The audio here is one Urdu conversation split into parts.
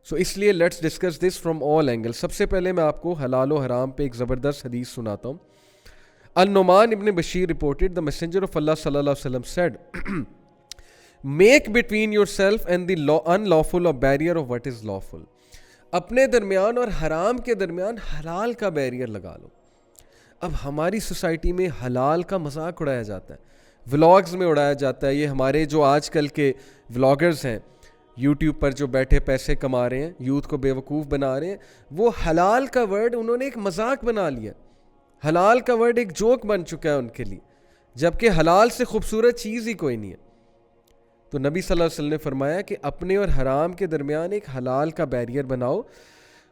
سو اس لیے let's discuss this from all angle. سب سے پہلے میں آپ کو حلال و حرام پہ ایک زبردست حدیث سناتا ہوں. النعمان ابن Bashir reported the messenger of Allah sallallahu alaihi wasallam said make between yourself and the unlawful a barrier of what is lawful. اپنے درمیان اور حرام کے درمیان حلال کا بیریئر لگا لو. اب ہماری سوسائٹی میں حلال کا مذاق اڑایا جاتا ہے, ولاگز میں اڑایا جاتا ہے. یہ ہمارے جو آج کل کے ولاگرز ہیں یوٹیوب پر جو بیٹھے پیسے کما رہے ہیں, یوتھ کو بیوقوف بنا رہے ہیں, وہ حلال کا ورڈ انہوں نے ایک مذاق بنا لیا. حلال کا ورڈ ایک جوک بن چکا ہے ان کے لیے, جبکہ حلال سے خوبصورت چیز ہی کوئی نہیں ہے. تو نبی صلی اللہ علیہ وسلم نے فرمایا کہ اپنے اور حرام کے درمیان ایک حلال کا بیریئر بناؤ.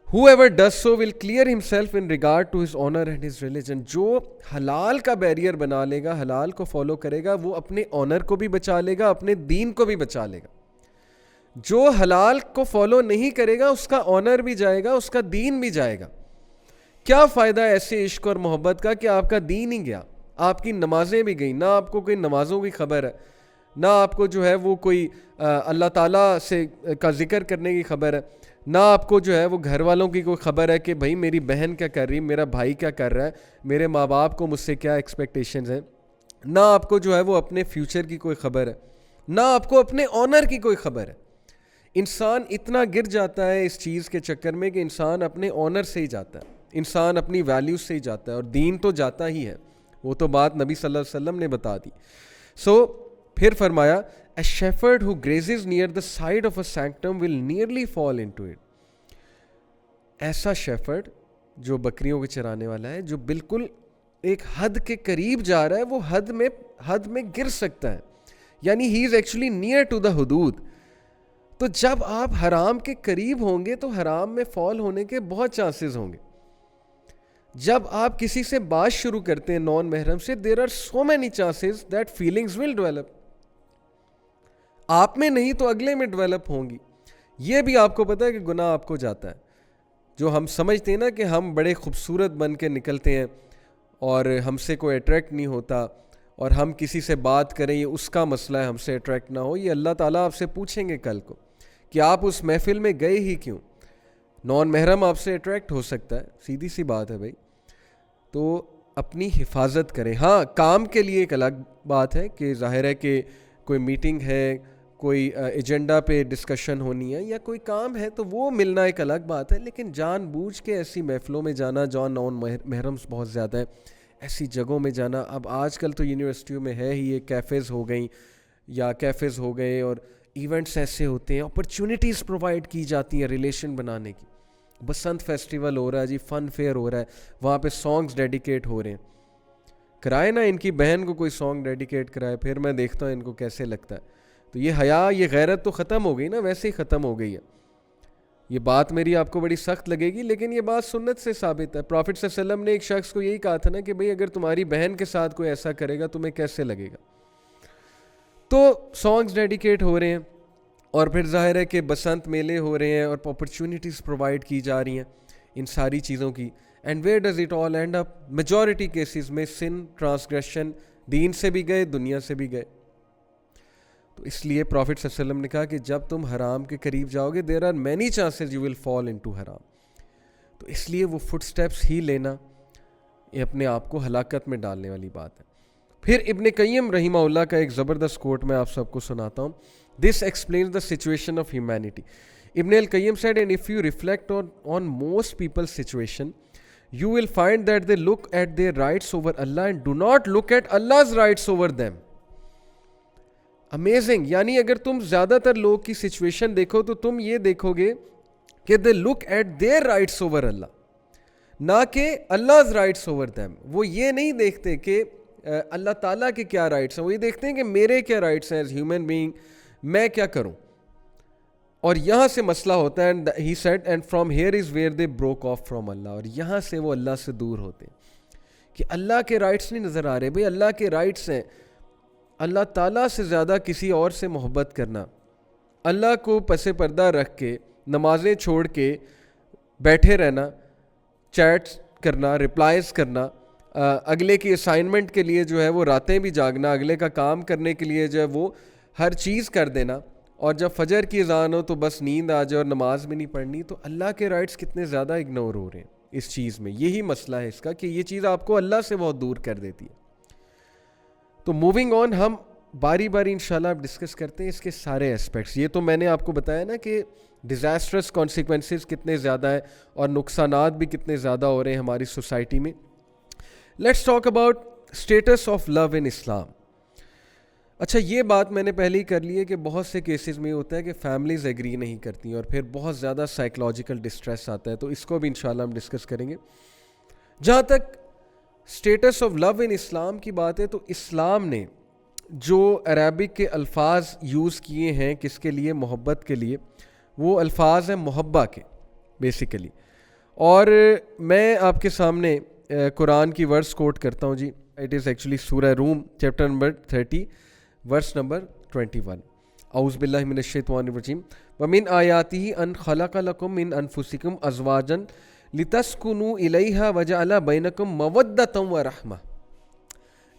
Whoever does so will clear himself in regard to his honor and his religion. جو حلال کا بیریئر بنا لے گا, حلال کو فالو کرے گا, وہ اپنے آنر کو بھی بچا لے گا, اپنے دین کو بھی بچا لے گا. جو حلال کو فالو نہیں کرے گا اس کا آنر بھی جائے گا, اس کا دین بھی جائے گا. کیا فائدہ ایسے عشق اور محبت کا کہ آپ کا دین ہی گیا, آپ کی نمازیں بھی گئیں, نہ آپ کو کوئی نمازوں کی خبر ہے, نہ آپ کو جو ہے وہ کوئی اللہ تعالیٰ سے کا ذکر کرنے کی خبر ہے, نہ آپ کو جو ہے وہ گھر والوں کی کوئی خبر ہے کہ بھائی میری بہن کیا کر رہی, میرا بھائی کیا کر رہا ہے, میرے ماں باپ کو مجھ سے کیا ایکسپیکٹیشنز ہیں, نہ آپ کو جو ہے وہ اپنے فیوچر کی کوئی خبر ہے, نہ آپ کو اپنے آنر کی کوئی خبر ہے. انسان اتنا گر جاتا ہے اس چیز کے چکر میں کہ انسان اپنے آنر سے ہی جاتا ہے, انسان اپنی ویلیوز سے ہی جاتا ہے, اور دین تو جاتا ہی ہے. وہ تو بات نبی صلی اللہ علیہ وسلم نے بتا دی. سو پھر فرمایا a shepherd who grazes near the side of a sanctum will nearly fall into it. ایسا شیفرڈ جو بکریوں کے چرانے والا ہے, جو بالکل ایک حد کے قریب جا رہا ہے, وہ حد میں گر سکتا ہے. یعنی he is actually near to the حدود. تو جب آپ حرام کے قریب ہوں گے تو حرام میں فال ہونے کے بہت چانسز ہوں گے. جب آپ کسی سے بات شروع کرتے ہیں نان محرم سے, there are so many chances that feelings will develop. آپ میں نہیں تو اگلے میں ڈیولپ ہوں گی. یہ بھی آپ کو پتہ ہے کہ گناہ آپ کو جاتا ہے. جو ہم سمجھتے ہیں نا کہ ہم بڑے خوبصورت بن کے نکلتے ہیں اور ہم سے کوئی اٹریکٹ نہیں ہوتا, اور ہم کسی سے بات کریں یہ اس کا مسئلہ ہے ہم سے اٹریکٹ نہ ہو, یہ اللہ تعالیٰ آپ سے پوچھیں گے کل کو کہ آپ اس محفل میں گئے ہی کیوں. نان محرم آپ سے اٹریکٹ ہو سکتا ہے, سیدھی سی بات ہے بھائی. تو اپنی حفاظت کریں. ہاں کام کے لیے ایک الگ بات ہے کہ ظاہر ہے کہ کوئی میٹنگ ہے, کوئی ایجنڈا پہ ڈسکشن ہونی ہے, یا کوئی کام ہے, تو وہ ملنا ایک الگ بات ہے. لیکن جان بوجھ کے ایسی محفلوں میں جانا, جہاں نان محرمس بہت زیادہ ہیں, ایسی جگہوں میں جانا. اب آج کل تو یونیورسٹیوں میں ہے ہی یہ کیفیز ہو گئیں یا کیفیز ہو گئے, اور ایونٹس ایسے ہوتے ہیں, اپرچونیٹیز پرووائڈ کی جاتی ہیں ریلیشن بنانے کی. بسنت فیسٹیول ہو رہا ہے جی, فن فیئر ہو رہا ہے, وہاں پہ سانگز ڈیڈیکیٹ ہو رہے ہیں. کرائے نا ان کی بہن کو کوئی سانگ ڈیڈیکیٹ کرائے, پھر میں دیکھتا ہوں ان کو کیسے لگتا ہے. تو یہ حیا, یہ غیرت تو ختم ہو گئی نا, ویسے ہی ختم ہو گئی ہے. یہ بات میری آپ کو بڑی سخت لگے گی, لیکن یہ بات سنت سے ثابت ہے. پروفٹ صلی اللہ علیہ وسلم نے ایک شخص کو یہی کہا تھا نا کہ بھئی اگر تمہاری بہن کے ساتھ کوئی ایسا کرے گا تمہیں کیسے لگے گا. تو سانگز ڈیڈیکیٹ ہو رہے ہیں, اور پھر ظاہر ہے کہ بسنت میلے ہو رہے ہیں, اور اپرچونیٹیز پرووائڈ کی جا رہی ہیں ان ساری چیزوں کی. And where does it all and up? Majority cases میں سن, ٹرانسگریشن, دین سے بھی گئے, دنیا سے بھی گئے. تو اس لیے پروفٹ صلی اللہ علیہ وسلم نے کہا کہ جب تم حرام کے قریب جاؤ گے, there are many chances you will fall into حرام. تو اس لیے وہ فٹ سٹیپس ہی لینا یہ اپنے آپ کو ہلاکت میں ڈالنے والی بات ہے. پھر ابن قیم رحمہ اللہ کا ایک زبردست کوٹ میں آپ سب کو سناتا ہوں. This explains the situation of humanity. Ibn al Qayyim said, and if you reflect on most people's situation, you will find that they look at their rights over Allah and do not look at Allah's rights over them. Amazing. یعنی اگر تم زیادہ تر لوگ کی سچویشن دیکھو تو تم یہ دیکھو گے کہ they look at their rights over Allah, نہ کہ Allah's رائٹس اوور them. وہ یہ نہیں دیکھتے کہ اللہ تعالیٰ کے کیا رائٹس ہیں, وہ یہ دیکھتے ہیں کہ میرے کیا رائٹس ہیں ایز ہیومن بینگ, میں کیا کروں. اور یہاں سے مسئلہ ہوتا ہے. And he said and from here is where they broke off from Allah. اور یہاں سے وہ اللہ سے دور ہوتے ہیں کہ اللہ کے رائٹس نہیں نظر آ رہے. بھئی اللہ کے رائٹس ہیں اللہ تعالیٰ سے زیادہ کسی اور سے محبت کرنا, اللہ کو پس پردہ رکھ کے نمازیں چھوڑ کے بیٹھے رہنا, چیٹس کرنا, رپلائز کرنا, اگلے کی اسائنمنٹ کے لیے جو ہے وہ راتیں بھی جاگنا, اگلے کا کام کرنے کے لیے جو ہے وہ ہر چیز کر دینا, اور جب فجر کی اذان ہو تو بس نیند آ جائے اور نماز بھی نہیں پڑھنی. تو اللہ کے رائٹس کتنے زیادہ اگنور ہو رہے ہیں اس چیز میں. یہی مسئلہ ہے اس کا کہ یہ چیز آپ کو اللہ سے بہت دور کر دیتی ہے. تو موونگ آن, ہم باری باری انشاءاللہ اب ڈسکس کرتے ہیں اس کے سارے اسپیکٹس. یہ تو میں نے آپ کو بتایا نا کہ ڈیزاسٹرس کانسیکوینسز کتنے زیادہ ہیں اور نقصانات بھی کتنے زیادہ ہو رہے ہیں ہماری سوسائٹی میں. Let's talk about status of love in Islam. اچھا, یہ بات میں نے پہلے ہی کر لی ہے کہ بہت سے کیسز میں ہوتا ہے کہ فیملیز ایگری نہیں کرتی اور پھر بہت زیادہ سائیکلوجیکل ڈسٹریس آتا ہے. تو اس کو بھی انشاءاللہ ہم ڈسکس کریں گے. جہاں تک اسٹیٹس آف لو ان اسلام کی بات ہے, تو اسلام نے جو عربک کے الفاظ یوز کیے ہیں کس کے لیے, محبت کے لیے, وہ الفاظ ہیں محبہ کے بیسیکلی. اور میں آپ کے سامنے قرآن کی ورس کوٹ کرتا ہوں جی. اٹ از ایکچولی سورہ روم چیپٹر نمبر 30 ورس نمبر 21. اعوذ باللہ من الشیطان الرجیم. ومن آیاتہ ان خلق لکم من انفسکم ازواجا لتسکنوا الیہا وجعل بینکم مودۃ ورحمہ.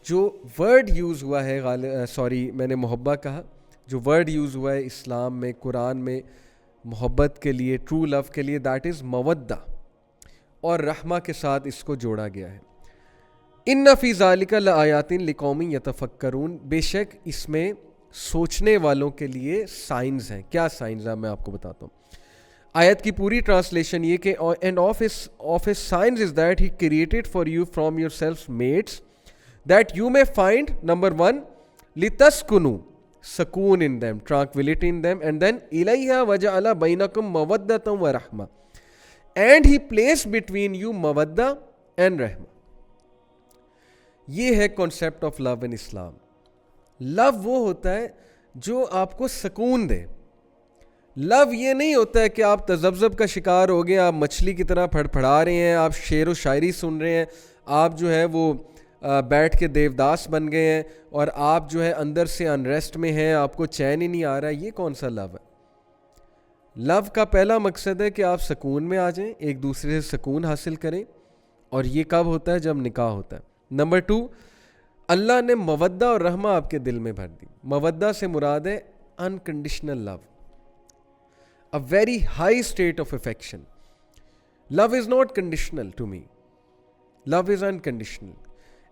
جو ورڈ یوز ہوا ہے میں نے محبہ کہا, جو ورڈ یوز ہوا ہے اسلام میں قرآن میں محبت کے لیے, ٹرو لو کے لیے, دیٹ از مودہ, اور رحمہ کے ساتھ اس کو جوڑا گیا ہے. ان فی ذالک لآیات لقوم یتفکرون. بے شک اس میں سوچنے والوں کے لیے سائنز ہیں. کیا سائنز ہیں میں آپ کو بتاتا ہوں. آیت کی پوری ٹرانسلیشن یہ کہ and of his signs is that he created for you from yourself mates that you may find, number 1, لِتَسْكُنُوا, سکون in them, tranquility in them, and then إِلَيْهَا وَجَعَلَ بَيْنَكُمْ مَوَدَّةً وَرَحْمَةً, and he placed between you mawadda and rahma. یہ ہے concept of love in Islam. love وہ ہوتا ہے جو آپ کو سکون دے. love یہ نہیں ہوتا ہے کہ آپ تذبذب کا شکار ہو گئے, آپ مچھلی کی طرح پھڑپھڑا رہے ہیں, آپ شعر و شاعری سن رہے ہیں, آپ جو ہے وہ بیٹھ کے دیوداس بن گئے ہیں, اور آپ جو ہے اندر سے انریسٹ میں ہیں, آپ کو چین ہی نہیں آ رہا ہے. یہ کون سا لو ہے؟ لو کا پہلا مقصد ہے کہ آپ سکون میں آ جائیں, ایک دوسرے سے سکون حاصل کریں, اور یہ کب ہوتا ہے؟ جب نکاح ہوتا ہے. نمبر 2, اللہ نے مودہ اور رحمہ آپ کے دل میں بھر دی. مودہ سے مراد ہے unconditional love, a very high state of affection. Love is not conditional to me. Love is unconditional.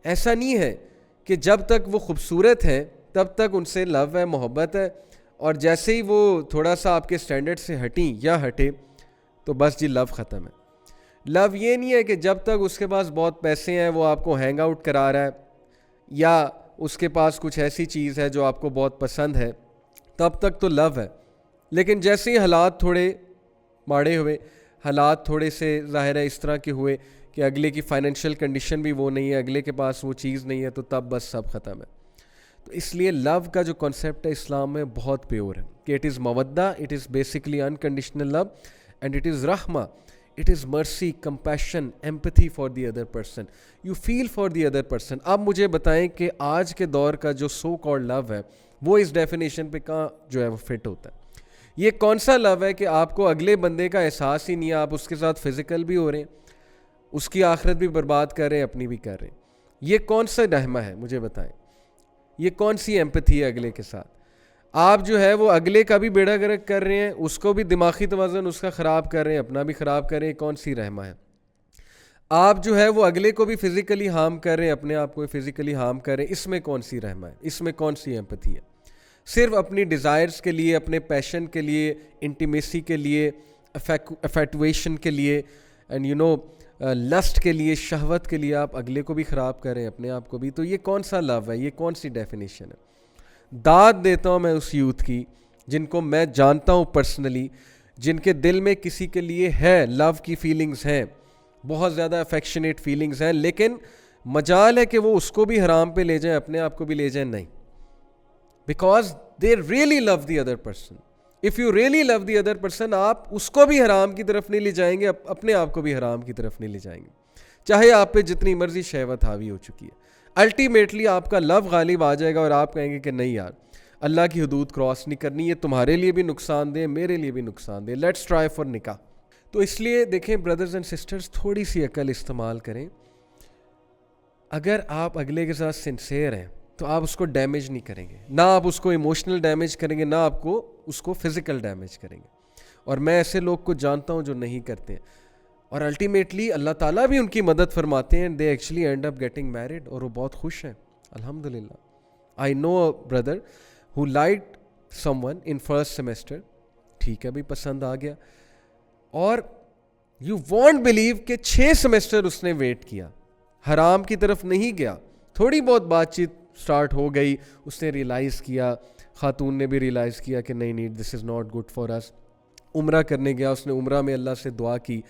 ایسا نہیں ہے کہ جب تک وہ خوبصورت ہیں تب تک ان سے لو ہے, محبت ہے, اور جیسے ہی وہ تھوڑا سا آپ کے سٹینڈرڈ سے ہٹیں یا ہٹے تو بس جی لو ختم ہے. لو یہ نہیں ہے کہ جب تک اس کے پاس بہت پیسے ہیں, وہ آپ کو ہینگ آؤٹ کرا رہا ہے, یا اس کے پاس کچھ ایسی چیز ہے جو آپ کو بہت پسند ہے, تب تک تو لو ہے. لیکن جیسے ہی حالات تھوڑے ماڑے ہوئے, حالات تھوڑے سے ظاہر ہے اس طرح کے ہوئے کہ اگلے کی فائنینشیل کنڈیشن بھی وہ نہیں ہے, اگلے کے پاس وہ چیز نہیں ہے, تو تب بس سب ختم ہے. تو اس لیے لو کا جو کنسیپٹ ہے اسلام میں بہت پیور ہے کہ اٹ از مودہ, it is basically unconditional love, and it is رحمہ, it is mercy, compassion, empathy for the other person, you feel for the other person. اب مجھے بتائیں کہ آج کے دور کا جو سو کالڈ لو ہے وہ اس ڈیفینیشن پہ کہاں جو ہے وہ فٹ ہوتا ہے؟ یہ کون سا لو ہے کہ آپ کو اگلے بندے کا احساس ہی نہیں ہے, آپ اس کے ساتھ فزیکل بھی ہو رہے ہیں, اس کی آخرت بھی برباد کر رہے ہیں, اپنی بھی کر رہے ہیں. یہ کون سا رحمہ ہے مجھے بتائیں؟ یہ کون سی ایمپتھی ہے اگلے کے ساتھ؟ آپ جو ہے وہ اگلے کا بھی بیڑا گرک کر رہے ہیں, اس کو بھی دماغی توازن اس کا خراب کر رہے ہیں, اپنا بھی خراب کر رہے ہیں. کون سی رحمہ ہے؟ آپ جو ہے وہ اگلے کو بھی فزیکلی ہارم کر رہے ہیں, اپنے آپ کو فزیکلی ہارم کر رہے ہیں. اس میں کون سی رحمہ ہے؟ اس میں کون سی ایمپتھی ہے؟ صرف اپنی ڈیزائرز کے لیے, اپنے پیشن کے لیے, انٹیمیسی کے لیے, افیکٹویشن کے لیے, اینڈ لسٹ کے لیے, شہوت کے لیے آپ اگلے کو بھی خراب کر رہے ہیں, اپنے آپ کو بھی. تو یہ کون سا لو ہے؟ یہ کون سی ڈیفینیشن ہے؟ داد دیتا ہوں میں اس یوتھ کی جن کو میں جانتا ہوں پرسنلی, جن کے دل میں کسی کے لیے ہے لو کی فیلنگز ہیں, بہت زیادہ افیکشنیٹ فیلنگز ہیں, لیکن مجال ہے کہ وہ اس کو بھی حرام پہ لے جائیں, اپنے آپ کو بھی لے جائیں. نہیں, because they really love the other person. If you really love the other person, آپ اس کو بھی حرام کی طرف نہیں لے جائیں گے, اپنے آپ کو بھی حرام کی طرف نہیں لے جائیں گے, چاہے آپ پہ جتنی مرضی شہوت حاوی ہو چکی ہے. الٹیمیٹلی آپ کا لو غالب آ جائے گا اور آپ کہیں گے کہ نہیں یار, اللہ کی حدود کراس نہیں کرنی, یہ تمہارے لیے بھی نقصان دہ, میرے لیے بھی نقصان دہ, لیٹس ٹرائی فار نکاح. تو اس لیے دیکھیں بردرز اینڈ سسٹرز, تھوڑی سی عقل استعمال کریں. اگر آپ اگلے کے ساتھ سنسیئر ہیں, تو آپ اس کو ڈیمیج نہیں کریں گے, نہ آپ اس کو ایموشنل ڈیمیج کریں گے, نہ آپ کو اس کو فزیکل ڈیمیج کریں گے. اور میں ایسے لوگ کو جانتا ہوں جو نہیں کرتے ہیں, اور الٹیمیٹلی اللہ تعالیٰ بھی ان کی مدد فرماتے ہیں, they actually end up getting married, اور وہ بہت خوش ہیں الحمدللہ. I know a brother who liked someone in first semester, ٹھیک ہے بھی پسند آ گیا, اور یو وانٹ بلیو کہ 6 سیمسٹر اس نے ویٹ کیا, حرام کی طرف نہیں گیا. تھوڑی بہت بات چیت سٹارٹ ہو گئی, اس نے ریئلائز کیا, خاتون نے بھی ریئلائز کیا کہ نہیں دس از ناٹ گڈ فار اس. عمرہ کرنے گیا, اس نے عمرہ میں اللہ سے دعا کی,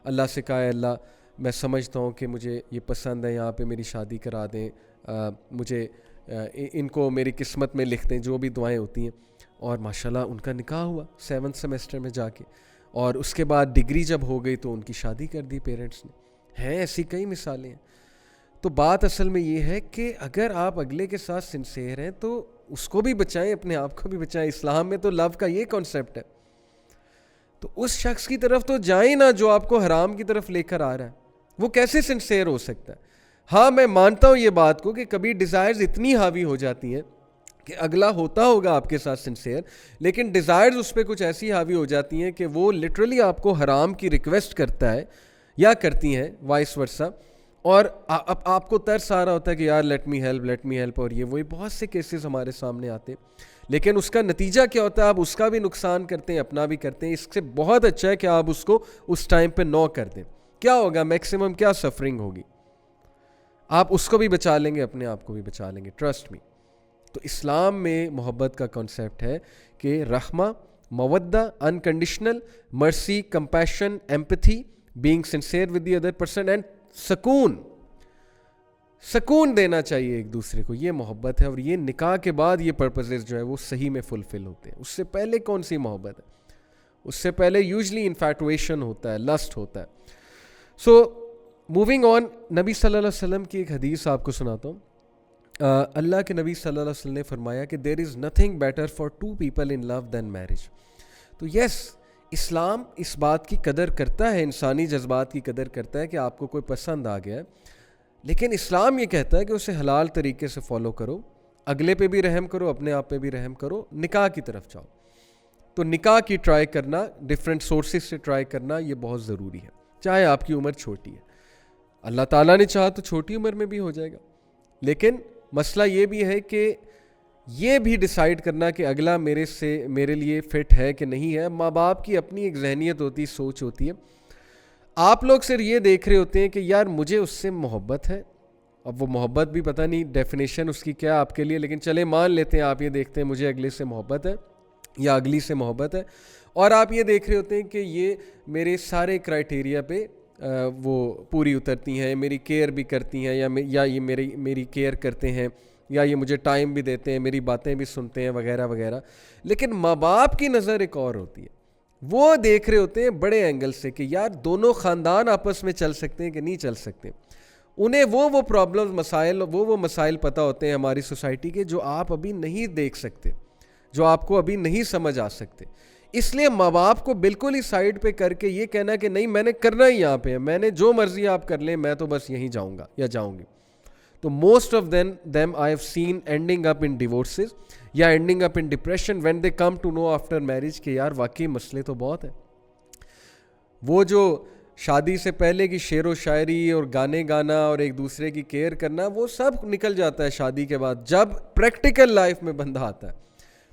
اللہ سے کہا اللہ میں سمجھتا ہوں کہ مجھے یہ پسند ہے, یہاں پہ میری شادی کرا دیں, مجھے ان کو میری قسمت میں لکھ دیں, جو بھی دعائیں ہوتی ہیں. اور ماشاءاللہ ان کا نکاح ہوا 7 سیمسٹر میں جا کے, اور اس کے بعد ڈگری جب ہو گئی تو ان کی شادی کر دی پیرنٹس نے. ہیں ایسی کئی مثالیں ہیں. تو بات اصل میں یہ ہے کہ اگر آپ اگلے کے ساتھ سنسیئر ہیں تو اس کو بھی بچائیں, اپنے آپ کو بھی بچائیں. اسلام میں تو لو کا یہ کانسیپٹ ہے. تو اس شخص کی طرف تو جائیں نا جو آپ کو حرام کی طرف لے کر آ رہا ہے, وہ کیسے سنسیئر ہو سکتا ہے؟ ہاں میں مانتا ہوں یہ بات کو کہ کبھی ڈیزائرز اتنی حاوی ہو جاتی ہیں کہ اگلا ہوتا ہوگا آپ کے ساتھ سنسیئر, لیکن ڈیزائرز اس پہ کچھ ایسی حاوی ہو جاتی ہیں کہ وہ لٹرلی آپ کو حرام کی ریکویسٹ کرتا ہے یا کرتی ہیں وائس ورسا, اور آپ کو ترس آ رہا ہوتا ہے کہ یار لیٹ می ہیلپ, اور یہ وہی بہت سے کیسز ہمارے سامنے آتے ہیں. لیکن اس کا نتیجہ کیا ہوتا ہے؟ آپ اس کا بھی نقصان کرتے ہیں, اپنا بھی کرتے ہیں. اس سے بہت اچھا ہے کہ آپ اس کو اس ٹائم پہ نو کر دیں. کیا ہوگا؟ میکسیمم کیا سفرنگ ہوگی, آپ اس کو بھی بچا لیں گے, اپنے آپ کو بھی بچا لیں گے, ٹرسٹ می. تو اسلام میں محبت کا کانسیپٹ ہے کہ رحمہ, مودہ, انکنڈیشنل مرسی, compassion, empathy, being sincere with the other person, and سکون دینا چاہیے ایک دوسرے کو. یہ محبت ہے, اور یہ نکاح کے بعد یہ پرپزز جو ہے وہ صحیح میں فلفل ہوتے ہیں. اس سے پہلے کون سی محبت ہے؟ اس سے پہلے یوزلی انفیٹویشن ہوتا ہے, لسٹ ہوتا ہے. سو موونگ آن, نبی صلی اللہ علیہ وسلم کی ایک حدیث آپ کو سناتا ہوں. اللہ کے نبی صلی اللہ علیہ وسلم نے فرمایا کہ there is nothing better for 2 people in love than marriage. تو یس, اسلام اس بات کی قدر کرتا ہے, انسانی جذبات کی قدر کرتا ہے کہ آپ کو کوئی پسند آ گیا ہے, لیکن اسلام یہ کہتا ہے کہ اسے حلال طریقے سے فالو کرو, اگلے پہ بھی رحم کرو, اپنے آپ پہ بھی رحم کرو, نکاح کی طرف جاؤ. تو نکاح کی ٹرائی کرنا, ڈفرینٹ سورسز سے ٹرائی کرنا, یہ بہت ضروری ہے, چاہے آپ کی عمر چھوٹی ہے. اللہ تعالیٰ نے چاہا تو چھوٹی عمر میں بھی ہو جائے گا, لیکن مسئلہ یہ بھی ہے کہ یہ بھی ڈیسائیڈ کرنا کہ اگلا میرے لیے فٹ ہے کہ نہیں ہے. ماں باپ کی اپنی ایک ذہنیت ہوتی ہے, سوچ ہوتی ہے. آپ لوگ صرف یہ دیکھ رہے ہوتے ہیں کہ یار مجھے اس سے محبت ہے, اب وہ محبت بھی پتہ نہیں ڈیفینیشن اس کی کیا آپ کے لیے, لیکن چلے مان لیتے ہیں آپ یہ دیکھتے ہیں مجھے اگلے سے محبت ہے یا اگلی سے محبت ہے, اور آپ یہ دیکھ رہے ہوتے ہیں کہ یہ میرے سارے کرائٹیریا پہ وہ پوری اترتی ہیں, میری کیئر بھی کرتی ہیں, یا یہ میری کیئر کرتے ہیں, یا یہ مجھے ٹائم بھی دیتے ہیں, میری باتیں بھی سنتے ہیں, وغیرہ وغیرہ. لیکن ماں باپ کی نظر ایک اور ہوتی ہے, وہ دیکھ رہے ہوتے ہیں بڑے اینگل سے کہ یار دونوں خاندان آپس میں چل سکتے ہیں کہ نہیں چل سکتے. انہیں وہ پرابلمز, مسائل, وہ مسائل پتہ ہوتے ہیں ہماری سوسائٹی کے جو آپ ابھی نہیں دیکھ سکتے, جو آپ کو ابھی نہیں سمجھ آ سکتے. اس لیے ماں باپ کو بالکل ہی سائڈ پہ کر کے یہ کہنا کہ نہیں میں نے کرنا ہی یہاں پہ ہے, میں نے جو مرضی آپ کر لیں, میں تو بس یہیں جاؤں گا یا جاؤں گی. تو most of them I have seen ending up in divorces یا ending up in depression when they come to know after marriage کہ یار واقعی مسئلے تو بہت ہیں. وہ جو شادی سے پہلے کی شعر و شاعری اور گانے گانا اور ایک دوسرے کی کیئر کرنا, وہ سب نکل جاتا ہے شادی کے بعد, جب پریکٹیکل لائف میں بندہ آتا ہے.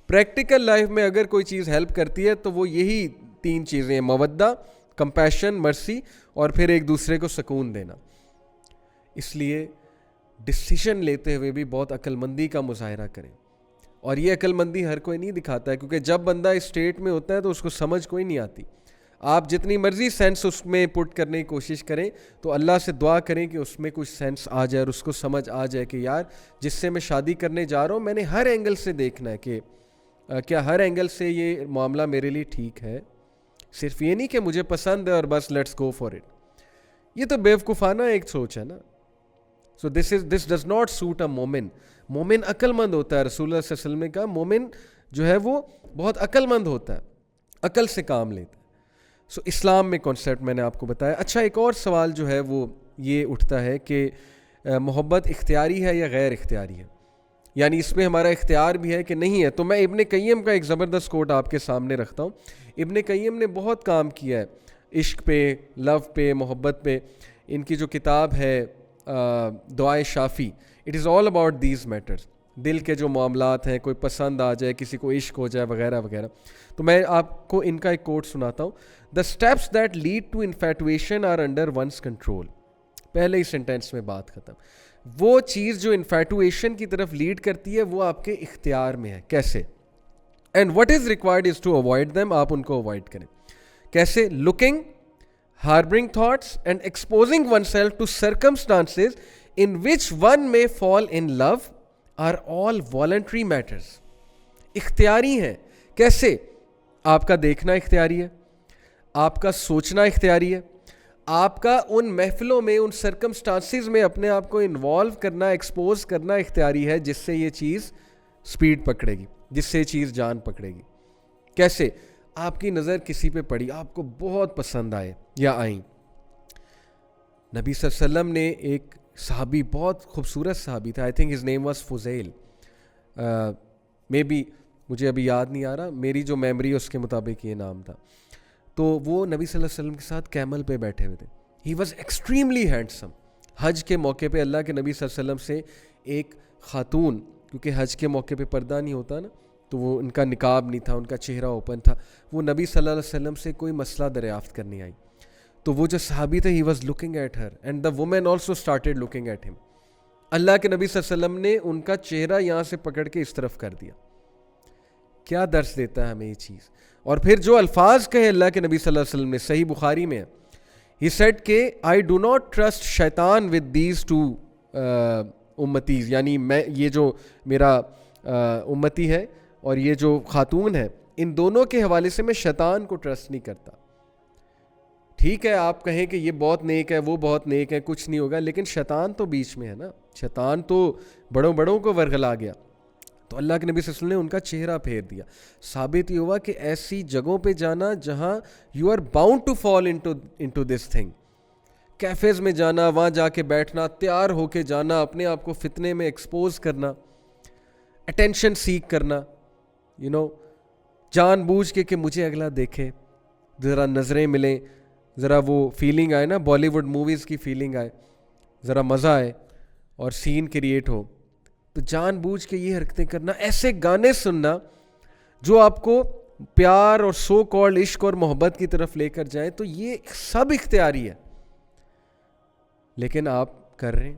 پریکٹیکل لائف میں اگر کوئی چیز ہیلپ کرتی ہے تو وہ یہی 3 چیزیں ہیں, مودہ, کمپیشن, مرسی, اور پھر ایک دوسرے کو سکون دینا. اس لیے ڈسیشن لیتے ہوئے بھی بہت عقل مندی کا مظاہرہ کریں, اور یہ عقل مندی ہر کوئی نہیں دکھاتا ہے, کیونکہ جب بندہ اس اسٹیٹ میں ہوتا ہے تو اس کو سمجھ کوئی نہیں آتی. آپ جتنی مرضی سینس اس میں پٹ کرنے کی کوشش کریں, تو اللہ سے دعا کریں کہ اس میں کچھ سینس آ جائے اور اس کو سمجھ آ جائے کہ یار جس سے میں شادی کرنے جا رہا ہوں میں نے ہر اینگل سے دیکھنا ہے کہ کیا ہر اینگل سے یہ معاملہ میرے لیے ٹھیک ہے. صرف یہ نہیں کہ مجھے پسند ہے اور بس لیٹس گو فار اٹ, یہ تو بیوقوفانہ ایک سوچ ہے نا. سو دس ڈز ناٹ سوٹ اے مومن. مومن عقل مند ہوتا ہے. رسول اللہ صلی اللہ علیہ وسلم نے کہا مومن جو ہے وہ بہت عقل مند ہوتا ہے, عقل سے کام لیتا ہے. سو اسلام میں کانسیپٹ میں نے آپ کو بتایا. اچھا, ایک اور سوال جو ہے وہ یہ اٹھتا ہے کہ محبت اختیاری ہے یا غیر اختیاری ہے, یعنی اس پہ ہمارا اختیار بھی ہے کہ نہیں ہے. تو میں ابن قیم کا ایک زبردست کوٹ آپ کے سامنے رکھتا ہوں. ابن قیم نے بہت کام کیا ہے عشق پہ, لو پہ, محبت پہ. ان کی جو کتاب ہے دعائے شافی, it is all about these matters. دل کے جو معاملات ہیں, کوئی پسند آ جائے, کسی کو عشق ہو جائے وغیرہ وغیرہ. تو میں آپ کو ان کا ایک کوٹ سناتا ہوں. The steps that lead to infatuation are under one's control. پہلے ہی سینٹینس میں بات ختم. وہ چیز جو انفیٹویشن کی طرف لیڈ کرتی ہے وہ آپ کے اختیار میں ہے. کیسے؟ And what is required is to avoid them. آپ ان کو اوائڈ کریں. کیسے؟ Looking, harbouring thoughts and exposing oneself to circumstances in which one may fall in love are all voluntary matters. اختیاری ہیں. کیسے؟ آپ کا دیکھنا اختیاری ہے, آپ کا سوچنا اختیاری ہے, آپ کا ان محفلوں میں, ان سرکمسٹانسز میں اپنے آپ کو انوالو کرنا, ایکسپوز کرنا اختیاری ہے, جس سے یہ چیز سپیڈ پکڑے گی, جس سے یہ چیز جان پکڑے گی. کیسے؟ آپ کی نظر کسی پہ پڑی, آپ کو بہت پسند آئے یا آئیں. نبی صلی اللہ علیہ وسلم نے ایک صحابی, بہت خوبصورت صحابی تھا, I think his name was Fuzail, may be مجھے ابھی یاد نہیں آ رہا, میری جو میموری ہے اس کے مطابق یہ نام تھا. تو وہ نبی صلی اللہ علیہ وسلم کے ساتھ کیمل پہ بیٹھے ہوئے تھے. He was extremely handsome. حج کے موقع پہ اللہ کے نبی صلی اللہ علیہ وسلم سے ایک خاتون, کیونکہ حج کے موقع پہ پردہ نہیں ہوتا نا, تو وہ ان کا نقاب نہیں تھا, ان کا چہرہ اوپن تھا, وہ نبی صلی اللہ علیہ وسلم سے کوئی مسئلہ دریافت کرنے آئی. تو وہ جو صحابی تھے, he was looking at her and the woman also started looking at him. اللہ کے نبی صلی اللہ علیہ وسلم نے ان کا چہرہ یہاں سے پکڑ کے اس طرف کر دیا. کیا درس دیتا ہے ہمیں یہ چیز. اور پھر جو الفاظ کہے اللہ کے نبی صلی اللہ علیہ وسلم نے, صحیح بخاری میں ہے, ہی سیڈ کہ آئی ڈو ناٹ ٹرسٹ شیطان ود دیز ٹو امتیز. یعنی میں, یہ جو میرا امتی ہے اور یہ جو خاتون ہے, ان دونوں کے حوالے سے میں شیطان کو ٹرسٹ نہیں کرتا. ٹھیک ہے آپ کہیں کہ یہ بہت نیک ہے, وہ بہت نیک ہے, کچھ نہیں ہوگا, لیکن شیطان تو بیچ میں ہے نا. شیطان تو بڑوں کو ورغلا گیا. تو اللہ کے نبی صلی اللہ علیہ وسلم نے ان کا چہرہ پھیر دیا. ثابت یہ ہوا کہ ایسی جگہوں پہ جانا جہاں you are bound to fall into this thing, cafes میں جانا, وہاں جا کے بیٹھنا, تیار ہو کے جانا, اپنے آپ کو فتنے میں ایکسپوز کرنا, اٹینشن سیک کرنا, جان بوجھ کے کہ مجھے اگلا دیکھے, ذرا نظریں ملیں, ذرا وہ فیلنگ آئے نا, بالی ووڈ موویز کی فیلنگ آئے, ذرا مزہ آئے اور سین کریٹ ہو. تو جان بوجھ کے یہ حرکتیں کرنا, ایسے گانے سننا جو آپ کو پیار اور سو کالڈ عشق اور محبت کی طرف لے کر جائیں, تو یہ سب اختیاری ہے, لیکن آپ کر رہے ہیں.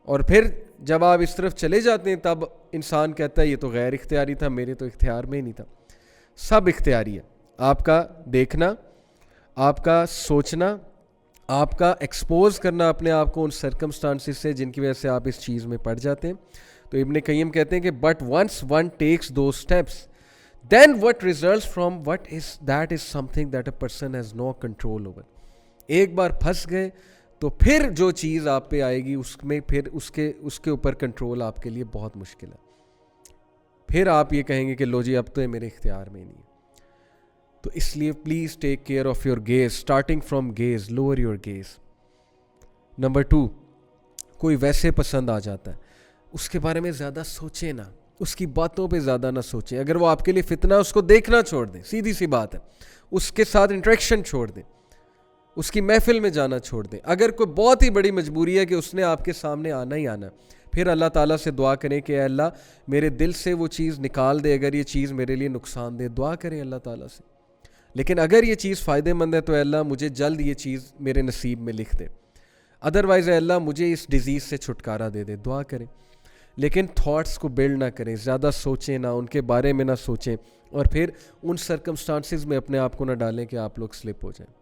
اور پھر جب آپ اس طرف چلے جاتے ہیں تب انسان کہتا ہے یہ تو غیر اختیاری تھا, میرے تو اختیار میں ہی نہیں تھا. سب اختیاری ہے. آپ کا دیکھنا, آپ کا سوچنا, آپ کا ایکسپوز کرنا اپنے آپ کو ان سرکمسٹانسز سے جن کی وجہ سے آپ اس چیز میں پڑ جاتے ہیں. تو ابن قیم کہتے ہیں کہ but once one takes those steps then what results from what is that is something that a person has no control over. ایک بار پھنس گئے تو پھر جو چیز آپ پہ آئے گی اس میں پھر اس کے اوپر کنٹرول آپ کے لیے بہت مشکل ہے. پھر آپ یہ کہیں گے کہ لو جی اب تو یہ میرے اختیار میں ہی نہیں ہے. تو اس لیے please take care of your gaze, starting from gaze, lower your gaze. Number 2, کوئی ویسے پسند آ جاتا ہے, اس کے بارے میں زیادہ سوچیں نہ, اس کی باتوں پہ زیادہ نہ سوچیں. اگر وہ آپ کے لیے فتنہ ہے اس کو دیکھنا چھوڑ دیں, سیدھی سی بات ہے. اس کے ساتھ انٹریکشن چھوڑ دیں, اس کی محفل میں جانا چھوڑ دیں. اگر کوئی بہت ہی بڑی مجبوری ہے کہ اس نے آپ کے سامنے آنا ہی آنا, پھر اللہ تعالیٰ سے دعا کریں کہ اے اللہ میرے دل سے وہ چیز نکال دے اگر یہ چیز میرے لیے نقصان دے. دعا کریں اللہ تعالیٰ سے. لیکن اگر یہ چیز فائدہ مند ہے تو اے اللہ مجھے جلد یہ چیز میرے نصیب میں لکھ دے. ادروائز اے اللہ مجھے اس ڈیزیز سے چھٹکارا دے دے. دعا کریں, لیکن تھاٹس کو بلڈ نہ کریں, زیادہ سوچیں نہ, ان کے بارے میں نہ سوچیں, اور پھر ان سرکمسٹانسز میں اپنے آپ کو نہ ڈالیں کہ آپ لوگ سلپ ہو جائیں.